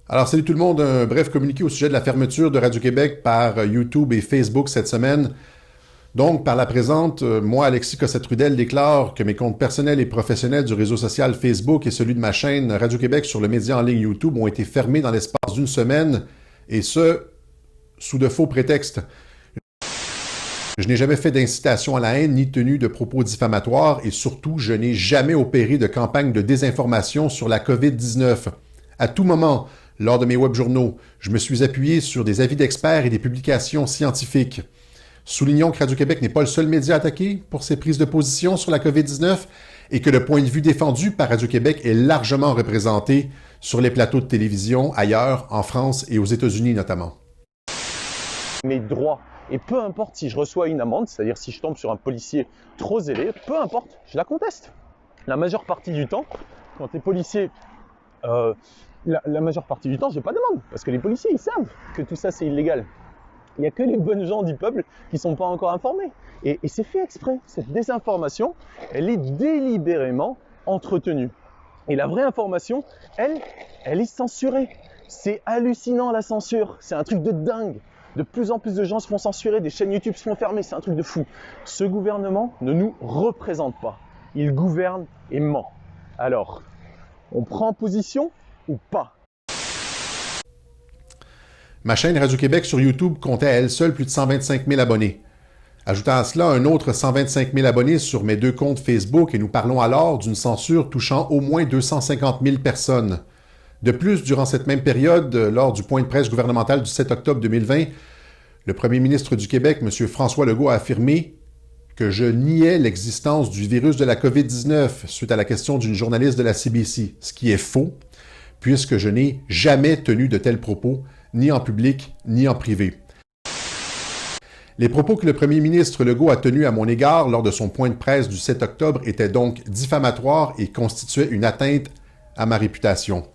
Alors, salut tout le monde. Un bref communiqué au sujet de la fermeture de Radio-Québec par YouTube et Facebook cette semaine. Donc, par la présente, moi, Alexis Cossette-Trudel, déclare que mes comptes personnels et professionnels du réseau social Facebook et celui de ma chaîne Radio-Québec sur le média en ligne YouTube ont été fermés dans l'espace d'une semaine, et ce, sous de faux prétextes. Je n'ai jamais fait d'incitation à la haine ni tenu de propos diffamatoires, et surtout, je n'ai jamais opéré de campagne de désinformation sur la COVID-19. À tout moment, lors de mes webjournaux, je me suis appuyé sur des avis d'experts et des publications scientifiques. Soulignons que Radio-Québec n'est pas le seul média attaqué pour ses prises de position sur la COVID-19 et que le point de vue défendu par Radio-Québec est largement représenté sur les plateaux de télévision ailleurs, en France et aux États-Unis notamment. Mes droits. Et peu importe si je reçois une amende, c'est-à-dire si je tombe sur un policier trop zélé, peu importe, je la conteste. La majeure partie du temps, quand tu es policier, la majeure partie du temps, j'ai pas d'amende. Parce que les policiers, ils savent que tout ça, c'est illégal. Il n'y a que les bonnes gens du peuple qui ne sont pas encore informés. Et c'est fait exprès. Cette désinformation, elle est délibérément entretenue. Et la vraie information, elle est censurée. C'est hallucinant la censure. C'est un truc de dingue. De plus en plus de gens se font censurer, des chaînes YouTube se font fermer, c'est un truc de fou. Ce gouvernement ne nous représente pas. Il gouverne et ment. Alors, on prend position ou pas? Ma chaîne Radio-Québec sur YouTube comptait à elle seule plus de 125 000 abonnés. Ajoutant à cela un autre 125 000 abonnés sur mes deux comptes Facebook et nous parlons alors d'une censure touchant au moins 250 000 personnes. De plus, durant cette même période, lors du point de presse gouvernemental du 7 octobre 2020, le premier ministre du Québec, M. François Legault, a affirmé que je niais l'existence du virus de la COVID-19 suite à la question d'une journaliste de la CBC, ce qui est faux, puisque je n'ai jamais tenu de tels propos, ni en public, ni en privé. Les propos que le premier ministre Legault a tenus à mon égard lors de son point de presse du 7 octobre étaient donc diffamatoires et constituaient une atteinte à ma réputation.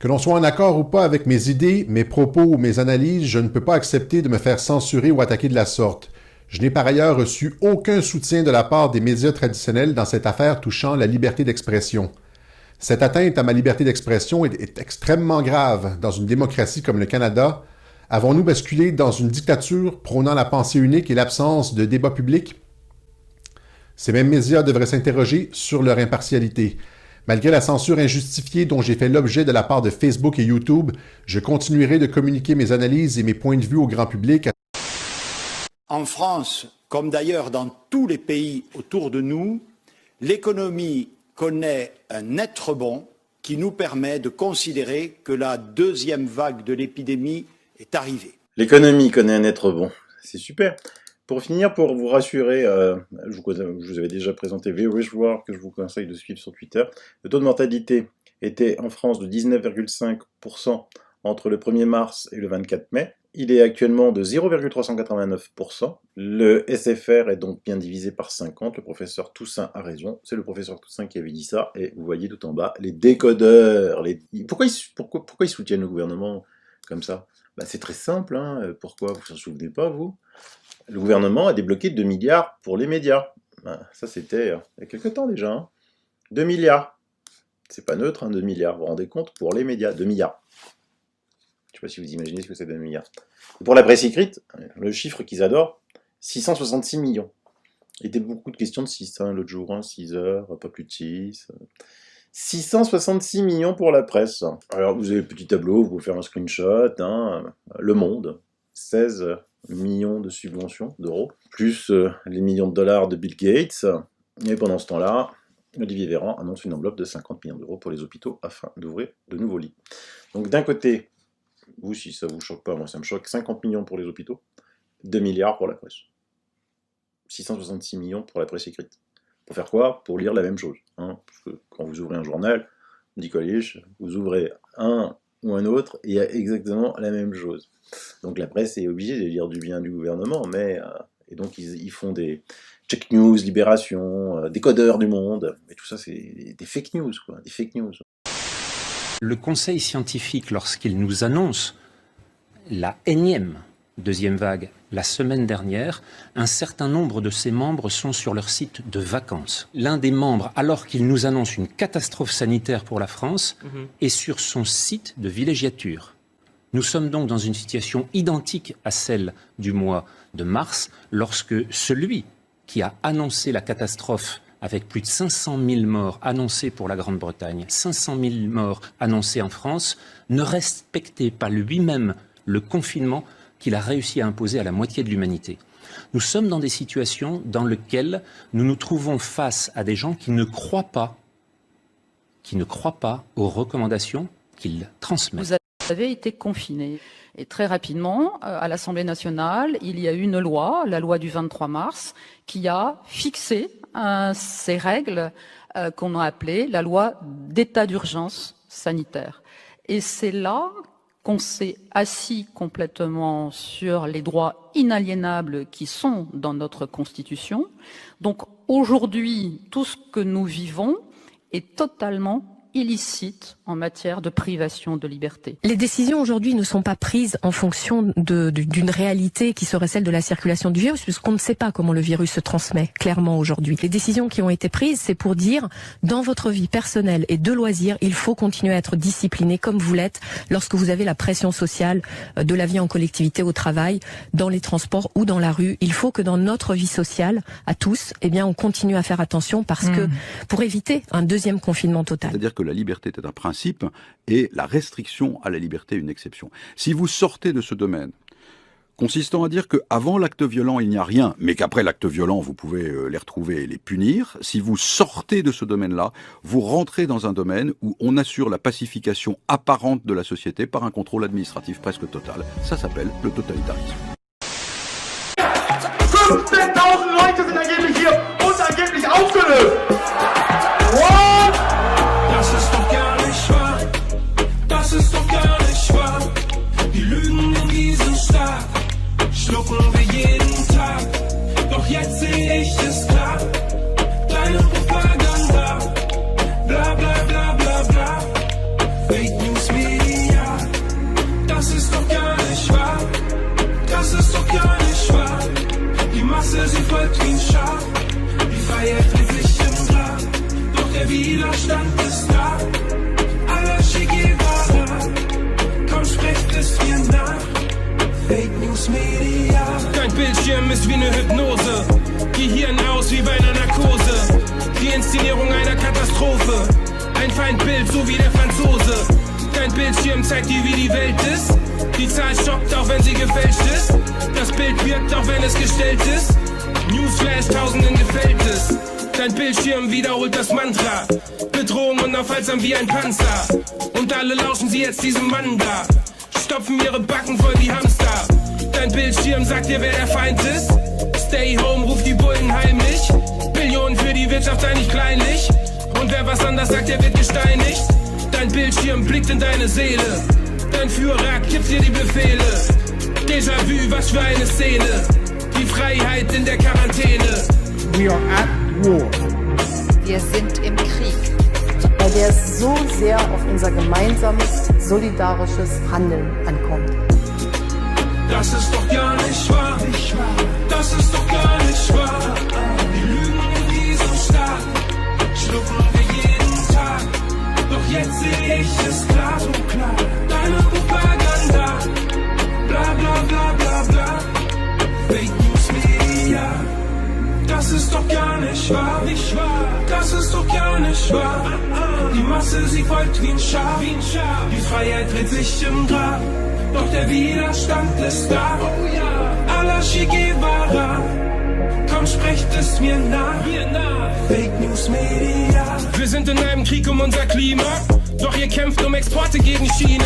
Que l'on soit en accord ou pas avec mes idées, mes propos ou mes analyses, je ne peux pas accepter de me faire censurer ou attaquer de la sorte. Je n'ai par ailleurs reçu aucun soutien de la part des médias traditionnels dans cette affaire touchant la liberté d'expression. Cette atteinte à ma liberté d'expression est extrêmement grave dans une démocratie comme le Canada. Avons-nous basculé dans une dictature prônant la pensée unique et l'absence de débat public? Ces mêmes médias devraient s'interroger sur leur impartialité. Malgré la censure injustifiée dont j'ai fait l'objet de la part de Facebook et YouTube, je continuerai de communiquer mes analyses et mes points de vue au grand public. En France, comme d'ailleurs dans tous les pays autour de nous, l'économie connaît un net rebond qui nous permet de considérer que la deuxième vague de l'épidémie est arrivée. L'économie connaît un net rebond, c'est super. Pour finir, pour vous rassurer, je vous avais déjà présenté VRishWar, que je vous conseille de suivre sur Twitter. Le taux de mortalité était en France de 19,5% entre le 1er mars et le 24 mai. Il est actuellement de 0,389%. Le SFR est donc bien divisé par 50. Le professeur Toussaint a raison. C'est le professeur Toussaint qui avait dit ça. Et vous voyez tout en bas, les décodeurs. Pourquoi ils soutiennent le gouvernement comme ça? C'est très simple. Pourquoi? Vous ne vous souvenez pas, vous? Le gouvernement a débloqué 2 milliards pour les médias. Ça, c'était il y a quelque temps déjà. 2 milliards. C'est pas neutre, 2 milliards. Vous vous rendez compte? Pour les médias, 2 milliards. Je ne sais pas si vous imaginez ce que c'est 2 milliards. Et pour la presse écrite, le chiffre qu'ils adorent, 666 millions. Il était beaucoup de questions de 6, l'autre jour, 6 heures, pas plus de 6. 666 millions pour la presse. Alors, vous avez le petit tableau, vous pouvez faire un screenshot. Le Monde, 16 millions de subventions d'euros, plus les millions de dollars de Bill Gates. Et pendant ce temps-là, Olivier Véran annonce une enveloppe de 50 millions d'euros pour les hôpitaux afin d'ouvrir de nouveaux lits. Donc d'un côté, vous, si ça vous choque pas, moi ça me choque, 50 millions pour les hôpitaux, 2 milliards pour la presse. 666 millions pour la presse écrite. Pour faire quoi? Pour lire la même chose. Parce que quand vous ouvrez un journal, dit Coluche, vous ouvrez un ou un autre, et il y a exactement la même chose. Donc la presse est obligée de dire du bien du gouvernement, et donc ils font des check news, Libération, décodeurs du Monde, mais tout ça c'est des fake news, quoi, des fake news. Le conseil scientifique, lorsqu'il nous annonce la énième deuxième vague, la semaine dernière, un certain nombre de ses membres sont sur leur site de vacances. L'un des membres, alors qu'il nous annonce une catastrophe sanitaire pour la France, est sur son site de villégiature. Nous sommes donc dans une situation identique à celle du mois de mars, lorsque celui qui a annoncé la catastrophe avec plus de 500 000 morts annoncés pour la Grande-Bretagne, 500 000 morts annoncés en France, ne respectait pas lui-même le confinement qu'il a réussi à imposer à la moitié de l'humanité. Nous sommes dans des situations dans lesquelles nous nous trouvons face à des gens qui ne croient pas aux recommandations qu'ils transmettent. Vous avez été confiné. Et très rapidement, à l'Assemblée nationale, il y a eu une loi, la loi du 23 mars, qui a fixé ces règles qu'on a appelées la loi d'état d'urgence sanitaire. Et c'est là qu'on s'est assis complètement sur les droits inaliénables qui sont dans notre Constitution. Donc aujourd'hui, tout ce que nous vivons est totalement illicite en matière de privation de liberté. Les décisions aujourd'hui ne sont pas prises en fonction d'une réalité qui serait celle de la circulation du virus, puisqu'on ne sait pas comment le virus se transmet clairement aujourd'hui. Les décisions qui ont été prises, c'est pour dire, dans votre vie personnelle et de loisirs, il faut continuer à être discipliné comme vous l'êtes lorsque vous avez la pression sociale de la vie en collectivité, au travail, dans les transports ou dans la rue. Il faut que dans notre vie sociale, à tous, eh bien, on continue à faire attention parce que, pour éviter un deuxième confinement total. C'est-à-dire que la liberté est un principe et la restriction à la liberté une exception. Si vous sortez de ce domaine, consistant à dire qu'avant l'acte violent, il n'y a rien, mais qu'après l'acte violent, vous pouvez les retrouver et les punir, si vous sortez de ce domaine-là, vous rentrez dans un domaine où on assure la pacification apparente de la société par un contrôle administratif presque total. Ça s'appelle le totalitarisme. 15.000 Leute sind angeblich hier und angeblich aufgelöst. Das ist doch gar nicht wahr, das ist doch gar nicht wahr. Die Lügen in diesem Staat schlucken wir jeden Tag. Doch jetzt sehe ich es klar, deine Propaganda, bla bla bla bla bla. Fake News Media, das ist doch gar nicht wahr, das ist doch gar nicht wahr. Die Masse, sie folgt wie ein Schaf, die Freiheit dreht sich im Grab. Doch der Widerstand ist da, alla Che Guevara, komm, sprecht es mir nach. Fake News Media. Dein Bildschirm ist wie eine Hypnose, Gehirn aus wie bei einer Narkose. Die Inszenierung einer Katastrophe, ein Feindbild so wie der Franzose. Dein Bildschirm zeigt dir, wie die Welt ist. Die Zahl stoppt, auch wenn sie gefälscht ist. Das Bild wirkt, auch wenn es gestellt ist. Newsflash, Tausenden gefällt es. Dein Bildschirm wiederholt das Mantra. Bedrohung unaufhaltsam wie ein Panzer. Und alle lauschen sie jetzt diesem Mann da. Stopfen ihre Backen voll wie Hamster. Dein Bildschirm sagt dir, wer der Feind ist. Stay home, ruft die Bullen heimlich. Billionen für die Wirtschaft sei nicht kleinlich. Und wer was anders sagt, der wird gesteinigt. Dein Bildschirm blickt in deine Seele. Dein Führer gibt dir die Befehle. Déjà-vu, was für eine Szene. Die Freiheit in der Quarantäne. We are at war. Wir sind im Krieg. Bei der es so sehr auf unser gemeinsames, solidarisches Handeln ankommt. Das ist doch gar nicht wahr. Das ist doch gar nicht wahr. Die Lügen in diesem Staat schlucken wir jeden Tag. Doch jetzt sehe ich es klar, so klar. Deine Propaganda, bla bla bla bla bla. Fake News Media. Das ist doch gar nicht wahr, das ist doch gar nicht wahr. Die Masse, sie folgt wie ein Schaf, die Freiheit dreht sich im Grab. Doch der Widerstand ist da, alla Che Guevara, komm, sprecht es mir nach. Fake News Media. Wir sind in einem Krieg um unser Klima, doch ihr kämpft um Exporte gegen China.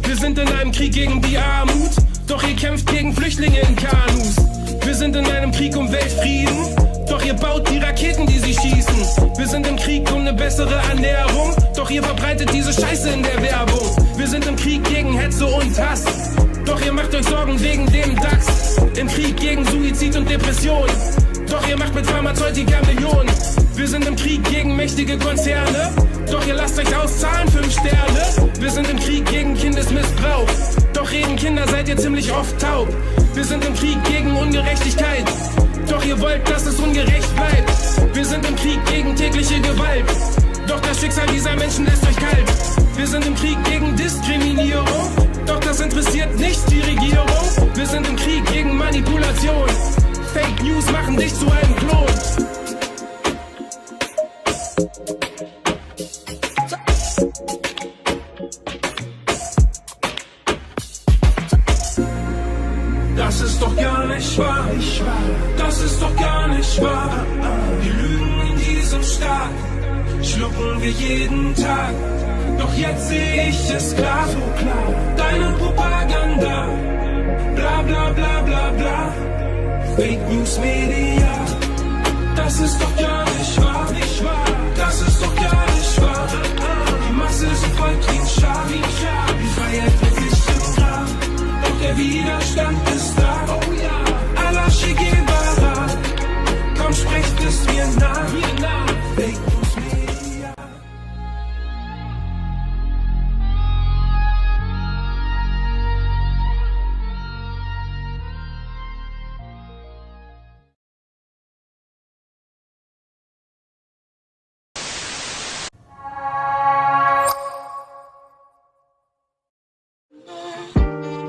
Wir sind in einem Krieg gegen die Armut, doch ihr kämpft gegen Flüchtlinge in Kanus. Wir sind in einem Krieg um Weltfrieden, doch ihr baut die Raketen, die sie schießen. Wir sind im Krieg um eine bessere Ernährung, doch ihr verbreitet diese Scheiße in der Werbung. Wir sind im Krieg gegen Hetze und Hass, doch ihr macht euch Sorgen wegen dem DAX. Im Krieg gegen Suizid und Depression, doch ihr ihr macht mit Pharmazeutika Millionen. Wir sind im Krieg gegen mächtige Konzerne, doch ihr lasst euch auszahlen 5 Sterne. Wir sind im Krieg gegen Kindesmissbrauch, doch reden Kinder seid ihr ziemlich oft taub. Wir sind im Krieg gegen Ungerechtigkeit, doch ihr wollt, dass es ungerecht bleibt. Wir sind im Krieg gegen tägliche Gewalt, doch das Schicksal dieser Menschen lässt euch kalt. Wir sind im Krieg gegen Diskriminierung, doch das interessiert nicht die Regierung. Wir sind im Krieg gegen Manipulation, Fake News machen dich zu einem Klon. Das ist doch gar nicht wahr, das ist doch gar nicht wahr. Die Lügen in diesem Staat schlucken wir jeden Tag. Doch jetzt sehe ich es klar, deine Propaganda, bla bla bla bla bla. Fake News Media, das ist doch gar nicht wahr, das ist doch gar nicht wahr. Die Masse ist folgt wie ein Schaf, die Freiheit wird nicht im Grab, doch der Widerstand ist da. Allah Che Guevara, komm sprecht es mir nach. Fake News Media.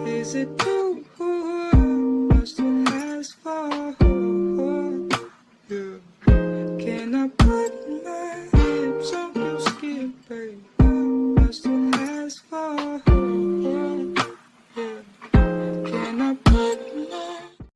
Is it too